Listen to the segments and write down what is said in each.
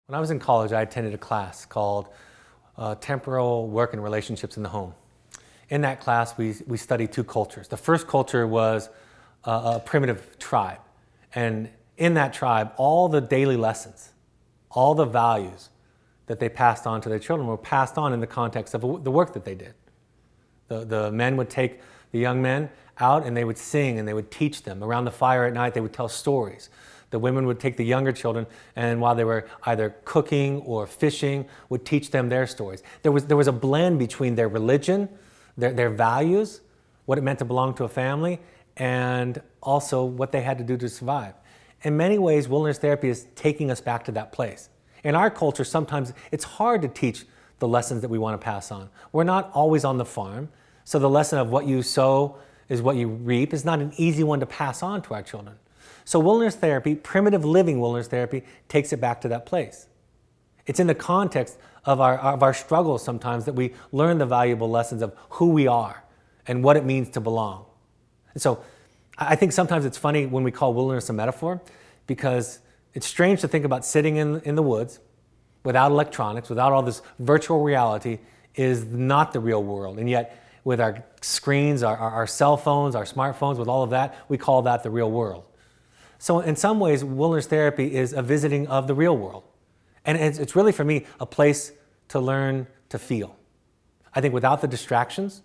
When I was in college, I attended a class called Temporal Work and Relationships in the Home. In that class, we studied two cultures. The first culture was a primitive tribe. And in that tribe, all the daily lessons, all the values that they passed on to their children were passed on in the context of the work that they did. The men would take the young men out and they would sing and they would teach them. Around the fire at night, they would tell stories. The women would take the younger children and while they were either cooking or fishing, would teach them their stories. There was a blend between their religion, their values, what it meant to belong to a family, and also what they had to do to survive. In many ways, wilderness therapy is taking us back to that place. In our culture, sometimes it's hard to teach the lessons that we want to pass on. We're not always on the farm, so the lesson of what you sow is what you reap is not an easy one to pass on to our children. So wilderness therapy, primitive living wilderness therapy, takes it back to that place. It's in the context of our struggles sometimes that we learn the valuable lessons of who we are and what it means to belong. And so I think sometimes it's funny when we call wilderness a metaphor, because it's strange to think about sitting in the woods without electronics, without all this virtual reality is not the real world. And yet with our screens, our cell phones, our smartphones, with all of that, we call that the real world. So in some ways, wilderness therapy is a visiting of the real world. And it's really, for me, a place to learn to feel. I think without the distractions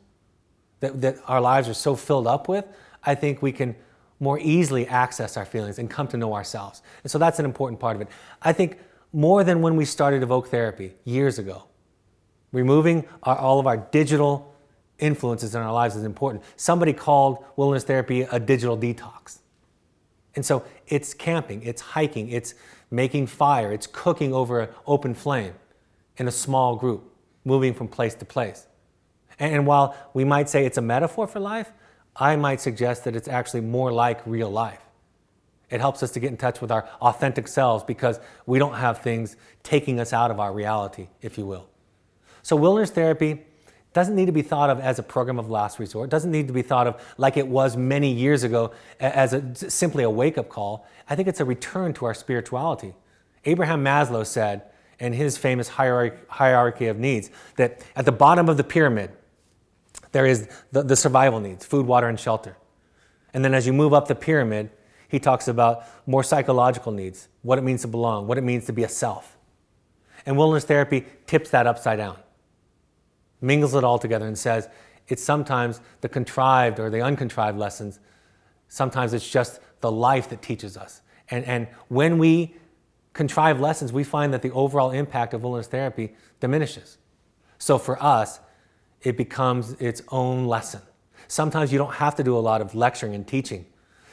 that our lives are so filled up with, I think we can more easily access our feelings and come to know ourselves. And so that's an important part of it. I think more than when we started Evoke therapy years ago, removing all of our digital influences in our lives is important. Somebody called wilderness therapy a digital detox. And so it's camping, it's hiking, it's making fire, it's cooking over an open flame in a small group, moving from place to place. And while we might say it's a metaphor for life, I might suggest that it's actually more like real life. It helps us to get in touch with our authentic selves because we don't have things taking us out of our reality, if you will. So wilderness therapy doesn't need to be thought of as a program of last resort. It doesn't need to be thought of like it was many years ago as simply a wake-up call. I think it's a return to our spirituality. Abraham Maslow said in his famous hierarchy of needs that at the bottom of the pyramid, there is the survival needs, food, water, and shelter. And then as you move up the pyramid, he talks about more psychological needs, what it means to belong, what it means to be a self. And wilderness therapy tips that upside down, mingles it all together and says it's sometimes the contrived or the uncontrived lessons. Sometimes it's just the life that teaches us. And when we contrive lessons, we find that the overall impact of wilderness therapy diminishes. So for us, it becomes its own lesson. Sometimes you don't have to do a lot of lecturing and teaching.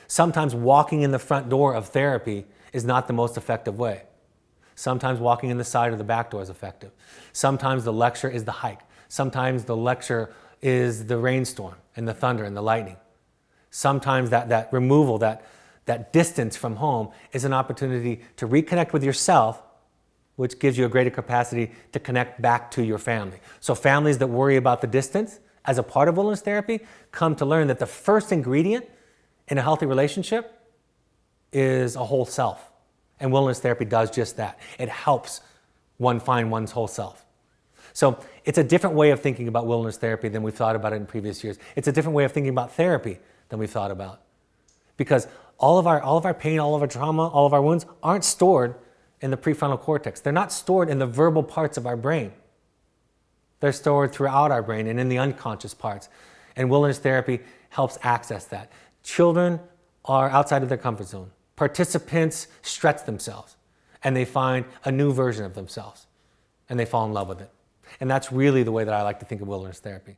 Sometimes walking in the front door of therapy is not the most effective way. Sometimes walking in the side or the back door is effective. Sometimes the lecture is the hike. Sometimes the lecture is the rainstorm and the thunder and the lightning. Sometimes that removal, that distance from home is an opportunity to reconnect with yourself, which gives you a greater capacity to connect back to your family. So families that worry about the distance as a part of wilderness therapy come to learn that the first ingredient in a healthy relationship is a whole self. And wilderness therapy does just that. It helps one find one's whole self. So it's a different way of thinking about wilderness therapy than we've thought about it in previous years. It's a different way of thinking about therapy than we've thought about. Because all of our pain, all of our trauma, all of our wounds aren't stored in the prefrontal cortex. They're not stored in the verbal parts of our brain. They're stored throughout our brain and in the unconscious parts. And wilderness therapy helps access that. Children are outside of their comfort zone. Participants stretch themselves and they find a new version of themselves and they fall in love with it. And that's really the way that I like to think of wilderness therapy.